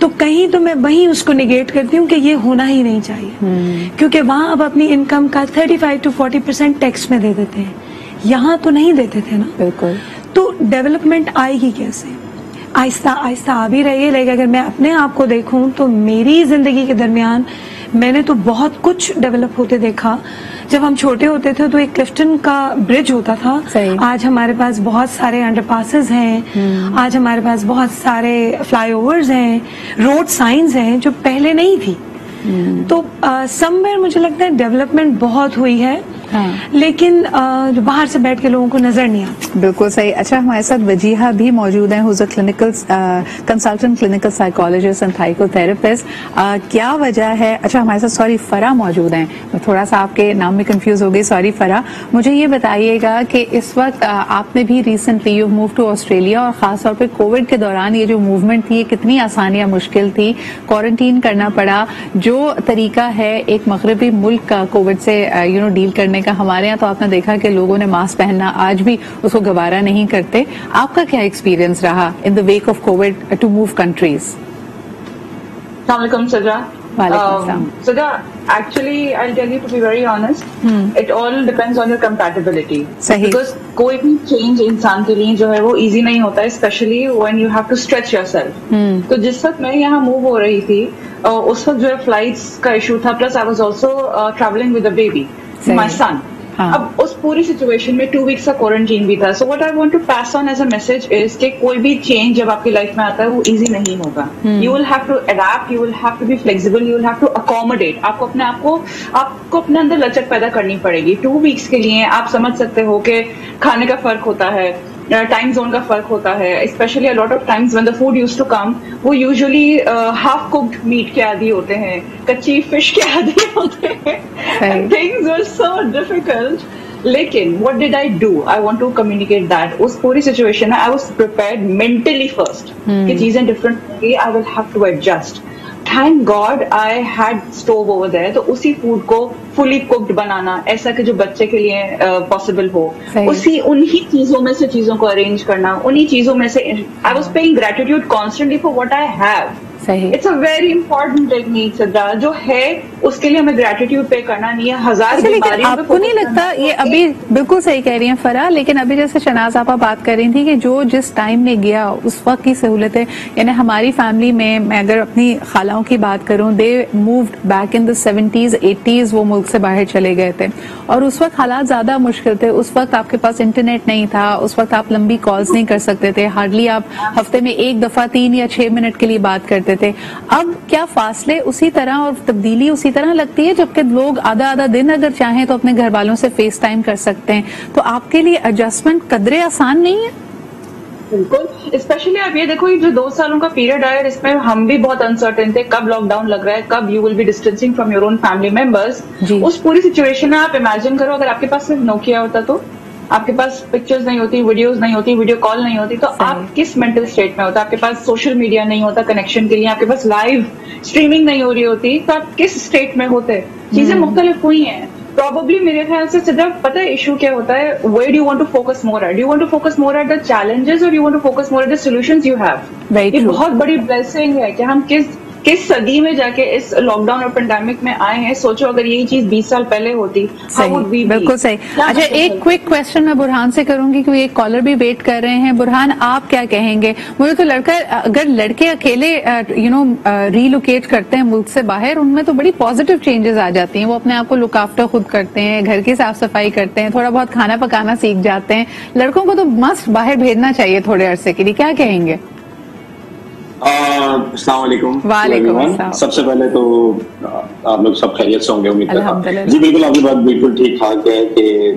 تو کہیں تو میں وہیں اس کو نگیٹ کرتی ہوں کہ یہ ہونا ہی نہیں چاہیے، کیونکہ وہاں اب اپنی انکم کا 35 to 40% ٹیکس میں دے دیتے ہیں، یہاں تو نہیں دیتے تھے نا. بالکل. تو ڈیولپمنٹ آئے گی کیسے؟ آہستہ آہستہ آ بھی رہی ہے. لیکن اگر میں اپنے آپ کو دیکھوں تو میری زندگی کے درمیان میں نے تو بہت کچھ ڈیولپ ہوتے دیکھا. جب ہم چھوٹے ہوتے تھے تو ایک کلفٹن کا برج ہوتا تھا، آج ہمارے پاس بہت سارے انڈر پاسز ہیں، آج ہمارے پاس بہت سارے فلائی اوورز ہیں، روڈ سائنز ہیں جو پہلے نہیں تھی. تو سم ویئر مجھے لگتا ہے ڈیولپمنٹ بہت ہوئی ہے، لیکن جو باہر سے بیٹھ کے لوگوں کو نظر نہیں آتا. بالکل صحیح. اچھا ہمارے ساتھ وجیہہ بھی موجود ہیں، who's a clinical consultant clinical psychologist and psychotherapist. کیا وجہ ہے؟ اچھا ہمارے ساتھ فرا موجود ہیں، میں تھوڑا سا آپ کے نام میں کنفیوز ہو گئی، سوری فرا. مجھے یہ بتائیے گا کہ اس وقت آپ نے بھی recently you move to Australia, اور خاص طور پہ کووڈ کے دوران یہ جو موومنٹ تھی یہ کتنی آسان یا مشکل تھی، کوارنٹین کرنا پڑا. جو طریقہ ہے ایک مغربی ملک کا کووڈ سے ڈیل کرنے کا، ہمارے یہاں تو آپ نے دیکھا کہ لوگوں نے ماسک پہننا آج بھی اس کو گوارا نہیں کرتے. آپ کا کیا ایکسپیرینس رہا in the wake of COVID to move countries? السلام علیکم سجا. Sada, actually, I'll tell you to be very honest, it all depends on your compatibility. Because کوئی بھی change انسان کے لیے جو ہے وہ easy نہیں ہوتا ہے, especially when you have to stretch yourself. تو جس وقت میں یہاں move ہو رہی تھی اس وقت جو ہے flights کا issue تھا, plus I was also traveling with a baby, my son. اب اس پوری سچویشن میں 2 weeks کا کوارنٹین بھی تھا. So what I want to pass on as a message is کہ کوئی بھی چینج جب آپ کی لائف میں آتا ہے وہ ایزی نہیں ہوگا. You will have to adapt, you will have to be flexible, you will have to accommodate. آپ کو اپنے اندر لچک پیدا کرنی پڑے گی. 2 weeks کے لیے آپ سمجھ سکتے ہو کہ کھانے کا فرق ہوتا ہے, ٹائم زون کا فرق ہوتا ہے, especially a lot of times when the food used to come, وہ یوزلی ہاف کوکڈ میٹ کے عادی ہوتے ہیں, کچی فش کے عادی ہوتے ہیں. تھنگز ور سو ڈیفیکلٹ. لیکن what did I do? I want to communicate that. اس پوری سچویشن میں I was prepared mentally first کہ چیزیں ڈفرنٹ ہوں گی, I will have to adjust. Thank God I had stove over there. تو اسی food کو فلی کوکڈ بنانا ایسا کہ جو بچے کے لیے پاسبل ہو, انہی چیزوں میں سے چیزوں کو ارینج کرنا, انہی چیزوں میں سے I was paying gratitude constantly for what I have. It's a very important technique, Sidra. جو ہے اس کے لیے ہمیں گریٹیٹیوڈ پے کرنا نہیں ہے. ہزار بیماریوں آپ کو نہیں لگتا یہ ابھی بالکل صحیح کہہ رہی ہیں فرا, لیکن ابھی جیسے شناز آپا بات کر رہی تھی کہ جو جس ٹائم میں گیا اس وقت کی سہولتیں, یعنی ہماری فیملی میں اگر اپنی خالاؤں کی بات کروں, دے moved back in the 70s 80s, وہ ملک سے باہر چلے گئے تھے, اور اس وقت حالات زیادہ مشکل تھے. اس وقت آپ کے پاس انٹرنیٹ نہیں تھا, اس وقت آپ لمبی کالز نہیں کر سکتے تھے, ہارڈلی آپ ہفتے میں ایک دفعہ 3 یا 6 منٹ کے لیے بات کرتے تھے. اب کیا فاصلے اسی طرح اور تبدیلی اسی طرح لگتی ہے, جبکہ لوگ آدھا دن اگر چاہیں تو اپنے گھر والوں سے فیس ٹائم کر سکتے ہیں, تو آپ کے لیے ایڈجسٹمنٹ قدرے آسان نہیں ہے؟ بالکل, اسپیشلی آپ یہ دیکھو یہ جو 2 سالوں کا پیریڈ آیا اس میں ہم بھی بہت انسرٹن تھے, کب لاک ڈاؤن لگ رہا ہے, کب you will be distancing from your own family members. اس پوری سچویشن میں آپ امیجن کرو اگر آپ کے پاس صرف نوکیا ہوتا, تو آپ کے پاس پکچرز نہیں ہوتی, ویڈیوز نہیں ہوتی, ویڈیو کال نہیں ہوتی, تو آپ کس مینٹل اسٹیٹ میں ہوتا, آپ کے پاس سوشل میڈیا نہیں ہوتا کنیکشن کے لیے, آپ کے پاس لائیو اسٹریمنگ نہیں ہو رہی ہوتی, تو آپ کس اسٹیٹ میں ہوتے. چیزیں مختلف ہوئی ہیں. پروبیبلی میرے خیال سے صرف پتہ ہے ایشو کیا ہوتا ہے, where do you want to focus more at, do you want to focus more at the challenges اور do you want to focus more at the solutions you have. یہ بہت بڑی بلیسنگ ہے کہ ہم کس صدی میں جا کے اس لاک ڈاؤن اور پینڈیمک میں آئے ہیں. سوچو اگر یہی چیز 20 سال پہلے ہوتی. بالکل صحیح. اچھا ایک کوئک کویسچن میں برہان سے کروں گی کیونکہ ایک کالر بھی ویٹ کر رہے ہیں. برہان آپ کیا کہیں گے؟ مجھے تو اگر لڑکے اکیلے ریلوکیٹ کرتے ہیں ملک سے باہر, ان میں تو بڑی پازیٹیو چینجز آ جاتی ہیں. وہ اپنے آپ کو لک آفٹر خود کرتے ہیں, گھر کی صاف صفائی کرتے ہیں, تھوڑا بہت کھانا پکانا سیکھ جاتے ہیں. لڑکوں کو تو مسٹ باہر بھیجنا چاہیے تھوڑے عرصے کے لیے, کیا کہیں گے؟ السلام علیکم. وعلیکم السلام. سب سے پہلے تو آپ لوگ سب خیریت سے ہوں گے امید کرتا ہوں. جی بالکل, آپ کی بات بالکل ٹھیک ٹھاک ہے کہ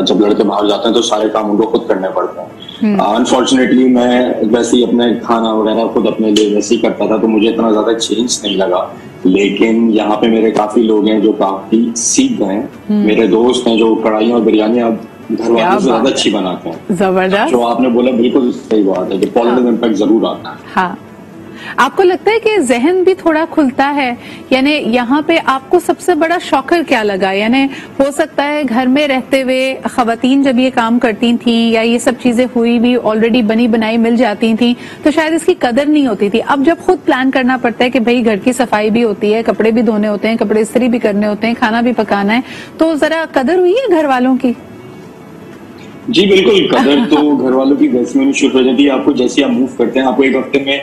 جب لڑکے باہر جاتے ہیں تو سارے کام ان کو خود کرنے پڑتے ہیں. انفارچونیٹلی میں ویسے ہی اپنے کھانا وغیرہ خود اپنے لیے ویسے ہی کرتا تھا, تو مجھے اتنا زیادہ چینج نہیں لگا. لیکن یہاں پہ میرے کافی لوگ ہیں جو کافی سیکھ گئے ہیں. میرے دوست ہیں جو کڑھائیاں اور بریانیاں گھر والوں سے زیادہ اچھی بناتے ہیں. زبردست. جو آپ نے بولا بالکل صحیح بات ہے کہ پازیٹیو امپیکٹ ضرور آتا ہے. ہاں آپ کو لگتا ہے کہ ذہن بھی تھوڑا کھلتا ہے؟ یعنی یہاں پہ آپ کو سب سے بڑا شوکر کیا لگا؟ یعنی ہو سکتا ہے گھر میں رہتے ہوئے خواتین جب یہ کام کرتی تھیں یا یہ سب چیزیں ہوئی بھی آلریڈی بنی بنائی مل جاتی تھیں تو شاید اس کی قدر نہیں ہوتی تھی. اب جب خود پلان کرنا پڑتا ہے کہ بھئی گھر کی صفائی بھی ہوتی ہے, کپڑے بھی دھونے ہوتے ہیں, کپڑے استری بھی کرنے ہوتے ہیں, کھانا بھی پکانا ہے, تو ذرا قدر ہوئی ہے گھر والوں کی؟ جی بالکل, قدر تو گھر والوں کی ویسے میں شروع ہو جاتی ہے. آپ کو جیسے آپ موو کرتے ہیں, آپ کو ایک ہفتے میں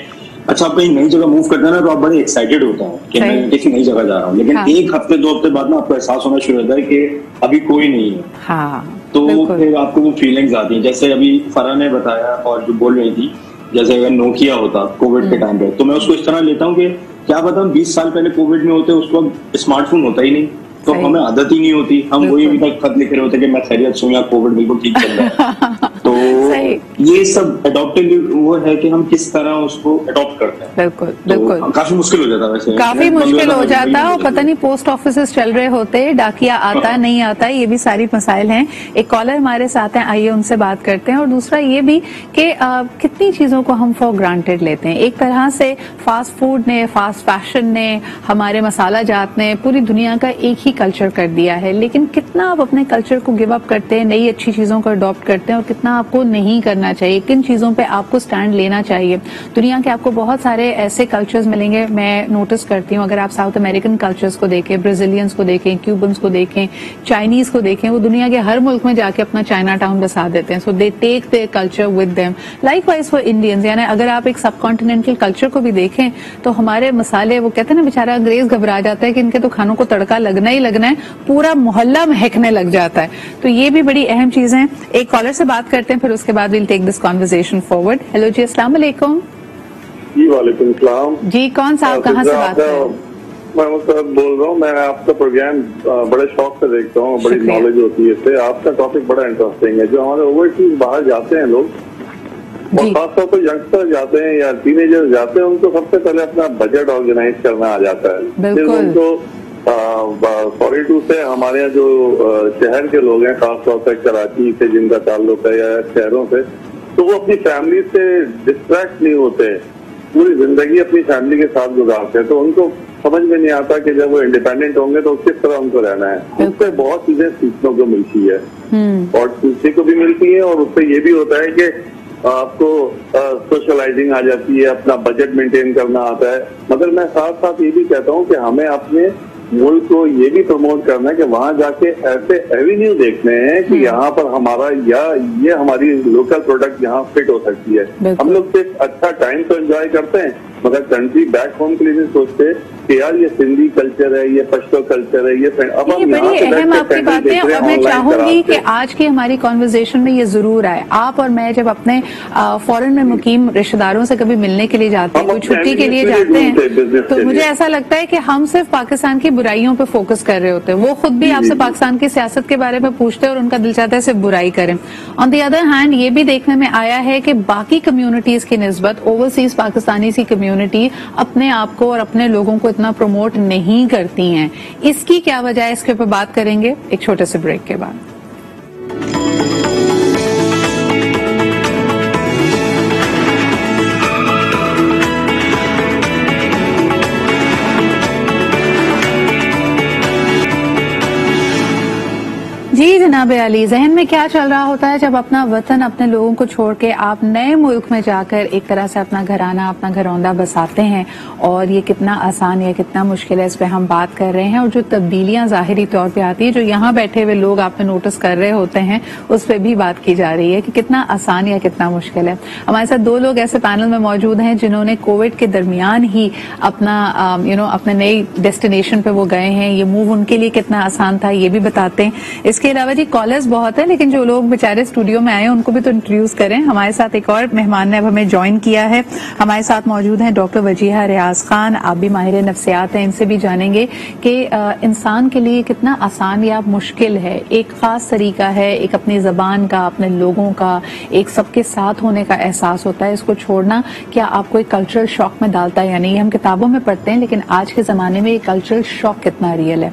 اچھا آپ کہیں نئی جگہ موو کرتے ہیں نا تو آپ بڑے ایکسائٹیڈ ہوتا ہے کہ میں کسی نئی جگہ جا رہا ہوں, لیکن ایک ہفتے 2 ہفتے بعد نا آپ کو احساس ہونا شروع ہوتا ہے کہ ابھی کوئی نہیں ہے. تو پھر آپ کو وہ فیلنگز آتی ہیں. جیسے ابھی فرح نے بتایا اور جو بول رہی تھی, جیسے اگر نوکیا ہوتا کووڈ کے ٹائم پہ, تو میں اس کو اس طرح لیتا ہوں کہ کیا پتا ہم 20 سال پہلے کووڈ میں ہوتے اس وقت اسمارٹ فون ہوتا ہی نہیں, تو ہمیں عادت ہی نہیں ہوتی, ہم وہی ابھی تک خط لکھ رہے ہوتے کہ میں خیریت سے ہوں یا کووڈ بالکل ٹھیک چل رہا ہے. تو یہ سب اڈاپٹنگ وہ ہے کہ ہم کس طرح اس کو اڈاپٹ کرتے ہیں. بالکل بالکل, کافی مشکل ہو جاتا ہے ویسے, کافی مشکل ہو جاتا ہے. اور پتہ نہیں پوسٹ آفیسز چل رہے ہوتے, ڈاکیا آتا نہیں آتا, یہ بھی ساری مسائل ہیں. ایک کالر ہمارے ساتھ ہیں, آئیے ان سے بات کرتے ہیں. اور دوسرا یہ بھی کہ کتنی چیزوں کو ہم فور گرانٹیڈ لیتے ہیں. ایک طرح سے فاسٹ فوڈ نے, فاسٹ فیشن نے, ہمارے مسالہ جات نے پوری دنیا کا ایک ہی کلچر کر دیا ہے, لیکن کتنا آپ اپنے کلچر کو گیو اپ کرتے ہیں, نئی اچھی چیزوں کو اڈاپٹ کرتے ہیں, اور کتنا آپ کو نہیں کرنا چاہیے, کن چیزوں پہ آپ کو سٹینڈ لینا چاہیے. دنیا کے آپ کو بہت سارے ایسے کلچرز ملیں گے, میں نوٹس کرتی ہوں, اگر آپ ساؤتھ امریکن کلچرز کو دیکھیں, برازیلینز کو دیکھیں, کیوبنز کو دیکھیں, چائنیز کو دیکھیں, وہ دنیا کے ہر ملک میں جا کے اپنا چائنا ٹاؤن بسا دیتے ہیں. So they take their culture with them. Likewise for Indians, یعنی اگر آپ ایک سب کانٹیننٹل کلچر کو بھی دیکھیں تو ہمارے مسالے, وہ کہتے ہیں نا بیچارہ انگریز گھبرا جاتا ہے کہ ان کے تو کھانوں کو تڑکا لگنا ہی لگنا ہے, پورا محلہ مہکنے لگ جاتا ہے. تو یہ بھی بڑی اہم چیز ہے. ایک کالر سے بات کرتے ہیں, پھر اس کے بعد we'll take this conversation forward. Hello جی, السلام علیکم. جی وعلیکم السلام. جی کون صاحب, کہاں سے بات کر رہے ہیں؟ محمد صاحب بول رہا ہوں. میں آپ کا پروگرام بڑے شوق سے دیکھتا ہوں, بڑی نالج ہوتی ہے اس سے. آپ کا ٹاپک بڑا انٹرسٹنگ ہے. جو ہمارے اوورسیز باہر جاتے ہیں لوگ, اور خاص طور پر ینگسٹر جاتے ہیں یا ٹین ایجر جاتے ہیں, ان کو سب سے پہلے اپنا بجٹ آرگنائز کرنا آ جاتا ہے. پھر ان کو 42 سے ہمارے یہاں جو شہر کے لوگ ہیں, خاص طور پہ کراچی سے جن کا تعلق ہے یا شہروں سے, تو وہ اپنی فیملی سے ڈسٹریکٹ نہیں ہوتے, پوری زندگی اپنی فیملی کے ساتھ گزارتے ہیں. تو ان کو سمجھ میں نہیں آتا کہ جب وہ انڈیپینڈنٹ ہوں گے تو کس طرح ان کو رہنا ہے. اس سے بہت چیزیں سیکھنے کو ملتی ہے, اور سیکھنے کو بھی ملتی ہیں, اور اس سے یہ بھی ہوتا ہے کہ آپ کو سوشلائزنگ آ جاتی ہے, اپنا بجٹ مینٹین کرنا آتا ہے. مگر میں ساتھ ساتھ یہ بھی کہتا ہوں کہ ہمیں اپنے ملک کو یہ بھی پروموٹ کرنا ہے کہ وہاں جا کے ایسے ایوینیو دیکھنے ہیں کہ یہاں پر ہمارا یا یہ ہماری لوکل پروڈکٹ یہاں فٹ ہو سکتی ہے. ہم لوگ صرف اچھا ٹائم تو انجوائے کرتے ہیں, مگر کنٹری بیک ہوم کے لیے نہیں سوچتے کہ یار یہ سندھی کلچر ہے, یہ پشتو کلچر ہے, یہ اب ہم یہاں سے اہم آپ کی باتیں. اور میں چاہوں گی کہ آج کی ہماری کانورسیشن میں یہ ضرور آئے. آپ اور میں جب اپنے فورن میں مقیم رشتہ داروں سے کبھی ملنے کے لیے جاتے ہیں, کوئی چھٹی کے لیے جاتے ہیں, تو مجھے ایسا لگتا ہے کہ ہم صرف پاکستان کی برائیوں پہ فوکس کر رہے ہوتے ہیں. وہ خود بھی آپ سے پاکستان کی سیاست کے بارے میں پوچھتے ہیں اور ان کا دل چاہتا ہے صرف برائی کریں. آن دی ادر ہینڈ یہ بھی دیکھنے میں آیا ہے کہ باقی کمیونٹیز کی نسبت اوورسیز پاکستانی سی کمیونٹی اپنے آپ کو اور اپنے لوگوں کو اتنا پروموٹ نہیں کرتی ہیں. اس کی کیا وجہ ہے, اس کے اوپر بات کریں گے ایک چھوٹے سے بریک کے بعد. جی جناب علی, ذہن میں کیا چل رہا ہوتا ہے جب اپنا وطن, اپنے لوگوں کو چھوڑ کے آپ نئے ملک میں جا کر ایک طرح سے اپنا گھرانہ, اپنا گھروندہ بساتے ہیں, اور یہ کتنا آسان یا کتنا مشکل ہے, اس پہ ہم بات کر رہے ہیں. اور جو تبدیلیاں ظاہری طور پہ آتی ہیں, جو یہاں بیٹھے ہوئے لوگ آپ نے نوٹس کر رہے ہوتے ہیں, اس پہ بھی بات کی جا رہی ہے کہ کتنا آسان یا کتنا مشکل ہے. ہمارے ساتھ 2 لوگ ایسے پینل میں موجود ہیں جنہوں نے کووڈ کے درمیان ہی اپنا اپنے نئی ڈیسٹینیشن پہ وہ گئے ہیں. یہ موو ان کے لیے کتنا آسان تھا یہ بھی بتاتے ہیں. اس کے علاوہ جی کالرز بہت ہیں, لیکن جو لوگ بیچارے اسٹوڈیو میں آئے ہیں ان کو بھی تو انٹروڈیوس کریں. ہمارے ساتھ ایک اور مہمان نے اب ہمیں جوائن کیا ہے. ہمارے ساتھ موجود ہیں ڈاکٹر وجیحہ ریاض خان, آپ بھی ماہر نفسیات ہیں. ان سے بھی جانیں گے کہ انسان کے لیے کتنا آسان یا مشکل ہے. ایک خاص طریقہ ہے, ایک اپنی زبان کا, اپنے لوگوں کا, ایک سب کے ساتھ ہونے کا احساس ہوتا ہے. اس کو چھوڑنا کیا آپ کو ایک کلچرل شاک میں ڈالتا ہے یا نہیں؟ ہم کتابوں میں پڑھتے ہیں, لیکن آج کے زمانے میں یہ کلچرل شاک کتنا ریئل ہے.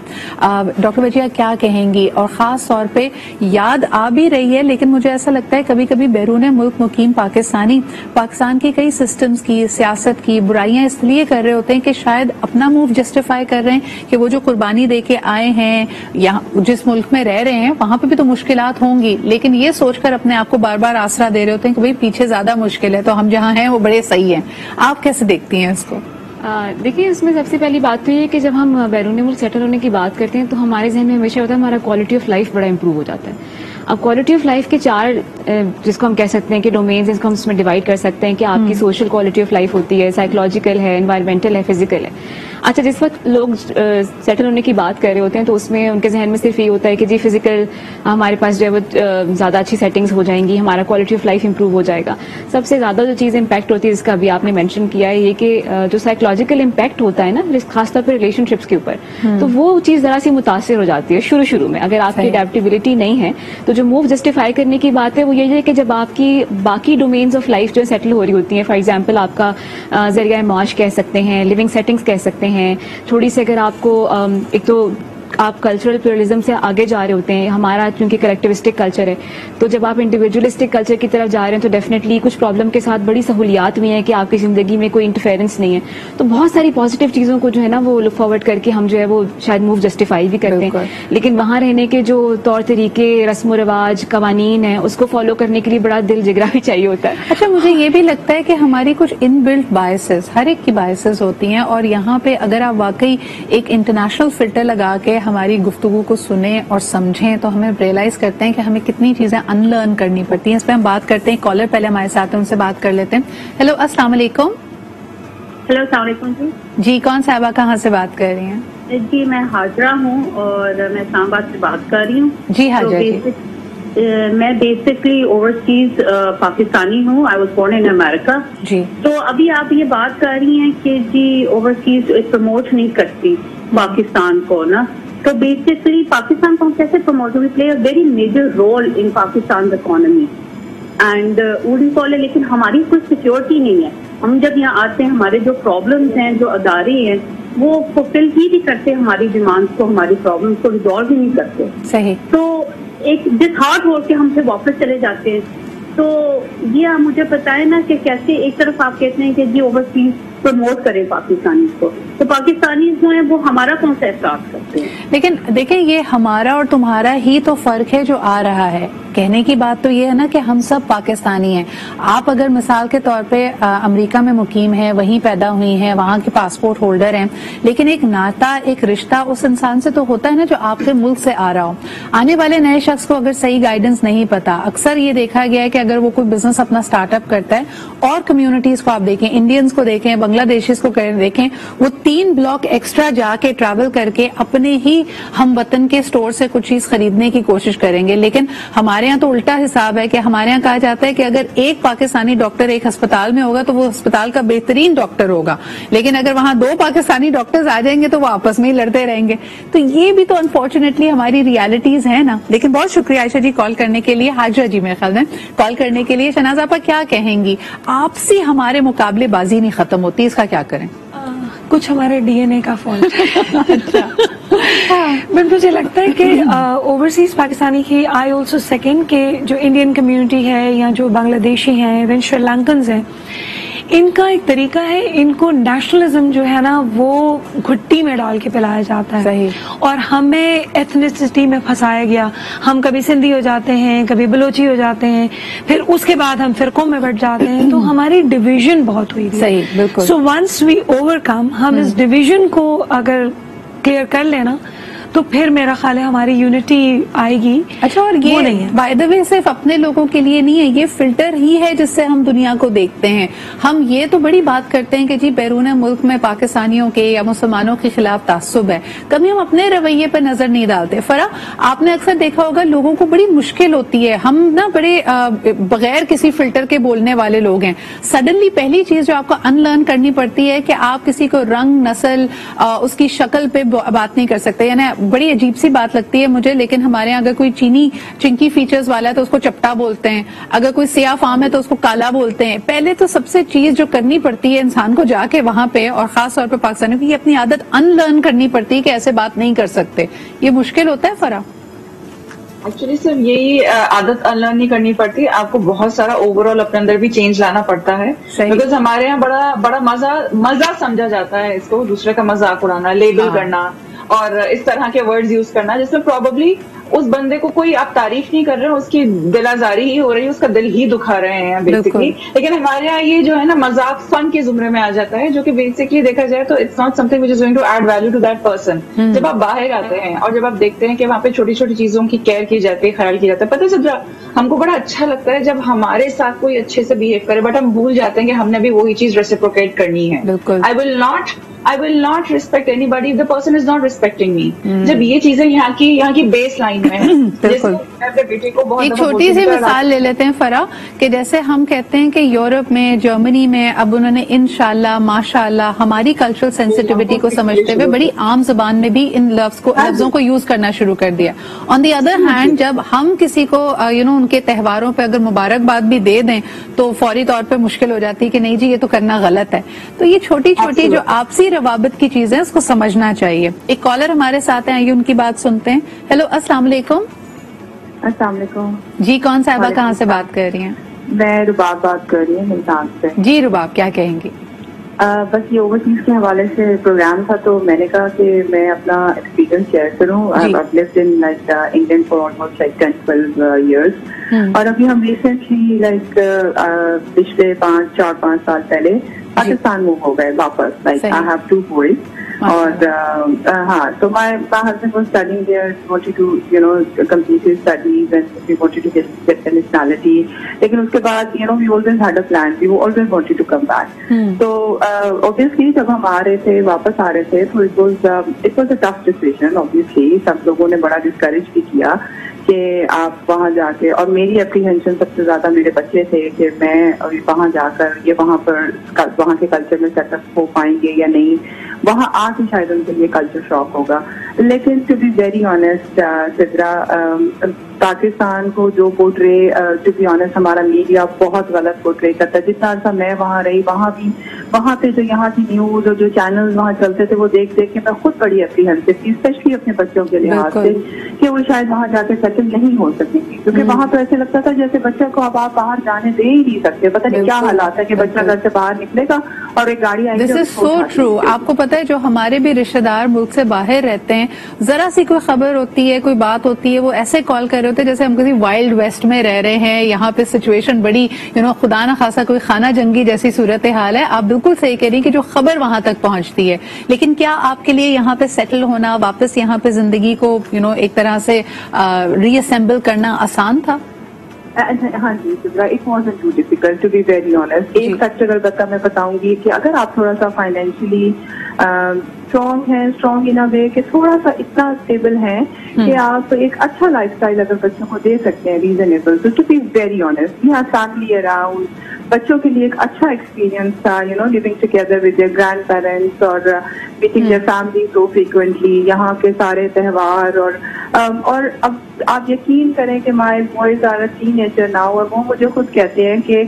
ڈاکٹر وجیحہ کیا کہیں گی, اور خاص طور پہ مجھے یاد آ بھی رہی ہے، لیکن مجھے ایسا لگتا ہے کبھی کبھی بیرون ملک مقیم پاکستان کی کئی سسٹمز کی، سیاست کی برائیاں اس لیے کر رہے ہوتے ہیں کہ شاید اپنا موو جسٹیفائی کر رہے ہیں کہ وہ جو قربانی دے کے آئے ہیں یا جس ملک میں رہ رہے ہیں وہاں پہ بھی تو مشکلات ہوں گی، لیکن یہ سوچ کر اپنے آپ کو بار بار آسرا دے رہے ہوتے ہیں کہ بھئی پیچھے زیادہ مشکل ہے تو ہم جہاں ہیں وہ بڑے صحیح ہیں. آپ کیسے دیکھتی ہیں اس کو؟ دیکھیے اس میں سب سے پہلی بات تو یہ کہ جب ہم بیرون ملک سیٹل ہونے کی بات کرتے ہیں تو ہمارے ذہن میں ہمیشہ ہوتا ہے ہمارا کوالٹی آف لائف بڑا امپروو ہو جاتا ہے. اب کوالٹی آف لائف کے 4 جس کو ہم کہہ سکتے ہیں کہ ڈومینز جس کو ہم اس میں ڈیوائڈ کر سکتے ہیں کہ آپ کی سوشل کوالٹی آف لائف ہوتی ہے، سائیکولوجیکل ہے، انوائرمنٹل ہے، فزیکل ہے. اچھا جس وقت لوگ سیٹل ہونے کی بات کر رہے ہوتے ہیں تو اس میں ان کے ذہن میں صرف یہ ہوتا ہے کہ جی فزیکل ہمارے پاس جو ہے وہ زیادہ اچھی سیٹنگز ہو جائیں گی، ہمارا کوالٹی آف لائف امپروو ہو جائے گا. سب سے زیادہ جو چیز امپیکٹ ہوتی ہے جس کا ابھی آپ نے مینشن کیا ہے یہ کہ جو سائیکولوجیکل امپیکٹ ہوتا ہے نا خاص طور پہ ریلیشن شپس کے اوپر، تو وہ چیز ذرا سی متاثر ہو جاتی ہے شروع میں. اگر آپ کی اڈیپٹیبلٹی نہیں ہے تو جو موو جسٹیفائی کرنے کی بات ہے وہ یہ ہے کہ جب آپ کی باقی ڈومینز آف لائف جو سیٹل ہو رہی ہوتی ہیں، فار ایگزامپل آپ کا ذریعہ معاش کہہ سکتے ہیں، لیونگ سیٹنگز کہہ سکتے ہیں، تھوڑی سی اگر آپ کو ایک تو آپ کلچرل پلورلزم سے آگے جا رہے ہوتے ہیں، ہمارا کیونکہ کلیکٹیوسٹک کلچر ہے تو جب آپ انڈیویجولسٹک کلچر کی طرف جا رہے ہیں تو ڈیفینیٹلی کچھ پرابلم کے ساتھ بڑی سہولیات بھی ہیں کہ آپ کی زندگی میں کوئی انٹرفیئرنس نہیں ہے. تو بہت ساری پازیٹیو چیزوں کو جو ہے نا وہ لک فارورڈ کر کے ہم جو ہے وہ شاید موو جسٹیفائی بھی کرتے ہیں، لیکن وہاں رہنے کے جو طور طریقے، رسم و رواج، قوانین ہیں اس کو فالو کرنے کے لیے بڑا دل جگرا بھی چاہیے ہوتا ہے. اچھا مجھے یہ بھی لگتا ہے کہ ہماری کچھ ان بلٹ بائسز، ہر ایک کی بائسز ہوتی ہیں، اور یہاں پہ اگر آپ واقعی ایک انٹرنیشنل فلٹر لگا کے ہماری گفتگو کو سنیں اور سمجھیں تو ہمیں ریئلائز کرتے ہیں کہ ہمیں کتنی چیزیں ان لرن کرنی پڑتی ہیں. اس پہ ہم بات کرتے ہیں. کالر پہلے ہمارے ساتھ ہیں، ان سے بات کر لیتے ہیں. ہیلو السلام علیکم. ہیلو السلام علیکم. جی کون صاحبہ کہاں سے بات کر رہی ہیں؟ جی میں حاجرہ ہوں اور میں اسلام آباد سے بات کر رہی ہوں. جی حاجرہ جی. میں بیسکلی اوورسیز پاکستانی ہوں. آئی واز بورن ان امریکہ. جی. تو ابھی آپ یہ بات کر رہی ہیں کہ جی اوورسیز پروموٹ نہیں کرتی پاکستان کو نا، تو بیسکلی پاکستان کو ہم کیسے promote, we play a very major role in Pakistan economy and لیکن ہماری کوئی سیکورٹی نہیں ہے. ہم جب یہاں آتے ہیں ہمارے جو پرابلمس ہیں، جو ادارے ہیں وہ فلفل ہی نہیں کرتے ہماری ڈیمانڈس کو، ہماری پرابلمس کو ریزالو ہی نہیں کرتے. صحیح. تو ایک ڈس ہارٹ ہو کے ہم سے واپس چلے جاتے ہیں. تو یہ آپ مجھے بتائیں نا کہ کیسے ایک طرف آپ کہتے ہیں کہ جی اوورسیز پروموٹ کریں پاکستانی کو، تو پاکستانی جو ہیں وہ ہمارا کون سا احساس کرتے ہیں؟ لیکن دیکھیں یہ ہمارا اور تمہارا ہی تو فرق ہے جو آ رہا ہے. کہنے کی بات تو یہ ہے نا کہ ہم سب پاکستانی ہیں. آپ اگر مثال کے طور پہ امریکہ میں مقیم ہیں، وہیں پیدا ہوئی ہیں، وہاں کے پاسپورٹ ہولڈر ہیں، لیکن ایک ناتا، ایک رشتہ اس انسان سے تو ہوتا ہے نا جو آپ کے ملک سے آ رہا ہو. آنے والے نئے شخص کو اگر صحیح گائیڈنس نہیں پتا، اکثر یہ دیکھا گیا ہے کہ اگر وہ کوئی بزنس اپنا سٹارٹ اپ کرتا ہے اور کمیونٹیز کو آپ دیکھیں، انڈینز کو دیکھیں، بنگلہ دیشیز کو دیکھیں، وہ 3 بلاک ایکسٹرا جا کے ٹریول کر کے اپنے ہی ہم وطن کے سٹور سے کچھ چیز خریدنے کی کوشش کریں گے. لیکن ہمارے یہاں تو الٹا حساب ہے کہ ہمارے یہاں کہا جاتا ہے کہ اگر ایک پاکستانی ڈاکٹر ایک ہسپتال میں ہوگا تو وہ ہسپتال کا بہترین ڈاکٹر ہوگا، لیکن اگر وہاں 2 پاکستانی ڈاکٹرز آ جائیں گے تو وہ آپس میں ہی لڑتے رہیں گے. تو یہ بھی تو انفارچونیٹلی ہماری ریالٹیز ہیں نا. لیکن بہت شکریہ عائشہ جی کال کرنے کے لیے. حاجرہ جی میرے خیال میں کال کرنے کے لیے. شہناز آپا کیا کہیں گی؟ آپسی ہمارے مقابلے بازی نہیں ختم ہوتی، اس کا کیا کریں؟ کچھ ہمارے ڈی این اے کا فالٹ ہے. بٹ مجھے لگتا ہے کہ اوورسیز پاکستانی کی آئی آلسو سیکنڈ کہ جو انڈین کمیونٹی ہے یا جو بنگلہ دیشی ہیں، ایون شری لنکنز ہیں، ان کا ایک طریقہ ہے، ان کو نیشنلزم جو ہے نا وہ گھٹی میں ڈال کے پلایا جاتا ہے. صحیح. اور ہمیں ایتھنیسٹی میں پھنسایا گیا. ہم کبھی سندھی ہو جاتے ہیں، کبھی بلوچی ہو جاتے ہیں، پھر اس کے بعد ہم فرقوں میں بٹ جاتے ہیں. تو ہماری ڈویژن بہت ہوئی تھی. صحیح بالکل. سو ونس وی اوور کم، ہم اس ڈویژن کو اگر کلیئر کر لینا تو پھر میرا خیال ہے ہماری یونٹی آئے گی. اچھا اور یہ نہیں ہے بائی دا وے صرف اپنے لوگوں کے لیے نہیں ہے، یہ فلٹر ہی ہے جس سے ہم دنیا کو دیکھتے ہیں. ہم یہ تو بڑی بات کرتے ہیں کہ جی بیرون ملک میں پاکستانیوں کے یا مسلمانوں کے خلاف تعصب ہے، کبھی ہم اپنے رویے پر نظر نہیں ڈالتے. فرح آپ نے اکثر دیکھا ہوگا لوگوں کو بڑی مشکل ہوتی ہے، ہم نا بڑے بغیر کسی فلٹر کے بولنے والے لوگ ہیں. سڈنلی پہلی چیز جو آپ کو ان لرن کرنی پڑتی ہے کہ آپ کسی کو رنگ، نسل، اس کی شکل پہ بات نہیں کر سکتے. یعنی بڑی عجیب سی بات لگتی ہے مجھے، لیکن ہمارے یہاں اگر کوئی چنکی فیچرز والا ہے تو اس کو چپٹا بولتے ہیں، اگر کوئی سیاہ فام ہے تو اس کو کالا بولتے ہیں. پہلے تو سب سے چیز جو کرنی پڑتی ہے انسان کو جا کے وہاں پہ، اور خاص طور پہ پاکستانیوں کی اپنی عادت ان لرن کرنی پڑتی ہے کہ ایسے بات نہیں کر سکتے. یہ مشکل ہوتا ہے فرح؟ ایکچولی صرف یہی عادت انلرن نہیں کرنی پڑتی, آپ کو بہت سارا اوور آل اپنے اندر بھی چینج لانا پڑتا ہے, بیکاز ہمارے یہاں بڑا مزہ سمجھا جاتا ہے اس کو, دوسرے کا مذاق اڑانا, لیبل کرنا اور اس طرح کے ورڈز یوز کرنا جس میں پروبیبلی اس بندے کو کوئی آپ تعریف نہیں کر رہے ہیں, اس کی دل آزاری ہی ہو رہی ہے, اس کا دل ہی دکھا رہے ہیں بیسکلی. لیکن ہمارے یہاں یہ جو ہے نا مذاق فن کے زمرے میں آ جاتا ہے, جو کہ بیسکلی دیکھا جائے تو it's not something which is going to add value to that person. جب آپ باہر آتے ہیں اور جب آپ دیکھتے ہیں کہ وہاں پہ چھوٹی چھوٹی چیزوں کی کیئر کی جاتی ہے, خیال کیا جاتا ہے, پتہ چل ہم کو بڑا اچھا لگتا ہے جب ہمارے ساتھ کوئی اچھے سے بہیو کرے, بٹ ہم بھول جاتے ہیں کہ ہم نے بھی وہی چیز ریسیپروکیٹ کرنی ہے. I will not respect anybody if the person is not respecting me. جب یہ چیزیں یہاں کی بیس لائن میں ہیں. ایک چھوٹی سی مثال لے لیتے ہیں فرا, کہ جیسے ہم کہتے ہیں کہ یورپ میں, جرمنی میں اب انہوں نے انشاءاللہ ماشاءاللہ ہماری کلچرل سینسٹیوٹی کو سمجھتے ہوئے بڑی عام زبان میں بھی ان لفظوں کو یوز کرنا شروع کر دیا. آن دی ادر ہینڈ جب ہم کسی کو ان کے تہواروں پہ اگر مبارکباد بھی دے دیں تو فوری طور پہ مشکل ہو جاتی ہے کہ نہیں جی یہ تو کرنا غلط ہے. تو یہ چھوٹی چھوٹی جو آپسی روابط کی چیزیں اس کو سمجھنا چاہیے. ایک کالر ہمارے ساتھ ہیں, آئیے ان کی بات سنتے ہیں. ہیلو, السلام علیکم. السلام علیکم جی, کون صاحبہ کہاں سے بات کر رہی ہیں؟ میں رباب بات کر رہی ہوں ملتان سے. جی رباب, کیا کہیں گی؟ بس یہ اوورسیز کے حوالے سے پروگرام تھا تو میں نے کہا کہ میں اپنا ایکسپیرینس شیئر کروں. lived in like England for almost like 10-12 years. اور ابھی ہم ریسنٹلی لائک پچھلے 4-5 سال پہلے پاکستان موو ہو گئے واپس. Like I have 2 boys. اور ہاں, تو my husband was studying there, wanted to complete his studies and we wanted to get the nationality. لیکن اس کے بعد we always had a plan, we always wanted to come back. تو obviously جب ہم آ رہے تھے, واپس آ رہے تھے, تو it was a tough decision obviously. سب لوگوں نے بڑا ڈسکریج بھی کیا کہ آپ وہاں جا کے, اور میری اپریہینشن سب سے زیادہ میرے بچے تھے کہ میں وہاں جا کر یہ وہاں کے کلچر میں سیٹ اپ ہو پائیں گے یا نہیں, وہاں آ کے شاید ان کے لیے کلچر شاک ہوگا. لیکن to be very honest Sidra, Pakistan کو جو پورٹرے ٹو بی آنیسٹ ہمارا میڈیا بہت غلط پورٹرے کرتا ہے. جتنا عرصہ میں وہاں رہی, وہاں پہ جو یہاں کی نیوز اور جو چینلز وہاں چلتے تھے وہ دیکھ کے میں خود بڑی اپریہنسو تھی, اسپیشلی اپنے بچوں کے لحاظ سے, کہ وہ شاید وہاں جا کے سیٹل نہیں ہو سکیں گے, کیونکہ وہاں تو ایسے لگتا تھا جیسے بچے کو اب آپ باہر جانے دے ہی نہیں سکتے. پتہ نہیں کیا حالات ہے کہ بچہ گھر سے باہر نکلے گا اور ایک گاڑی آئے گی. دس از سو ٹرو. آپ کو پتا ہے جو ہمارے بھی رشتے دار ملک سے باہر رہتے ہیں, ذرا سی کوئی خبر ہوتی ہے, کوئی بات ہوتی ہے, وہ ایسے کال کر رہے ہوتے ہیں جیسے ہم کسی وائلڈ ویسٹ میں رہ رہے ہیں, یہاں پہ سچویشن بڑی خدا نہ خاصا کوئی خانہ جنگی جیسی صورتحال ہے. آپ بالکل صحیح کہہ رہی ہیں کہ جو خبر وہاں تک پہنچتی ہے, لیکن کیا آپ کے لیے یہاں پہ سیٹل ہونا, واپس یہاں پہ زندگی کو ایک طرح سے ری اسمبل کرنا آسان تھا؟ ہاں جی, it wasn't too difficult to be very honest. ایک فیکٹر البتہ میں بتاؤں گی کہ اگر آپ تھوڑا سا فائنینشلی اسٹرانگ ہیں, اسٹرانگ ان اے وے کہ تھوڑا سا اتنا اسٹیبل ہیں کہ آپ ایک اچھا لائف اسٹائل اگر بچوں کو دے سکتے ہیں ریزنیبل, تو to be very honest you have family around, بچوں کے لیے ایک اچھا ایکسپیرینس تھا living together with their grandparents اور meeting their family so frequently, یہاں کے سارے تہوار. اور اب آپ یقین کریں کہ my boys are a teenager now, اور وہ مجھے خود کہتے ہیں کہ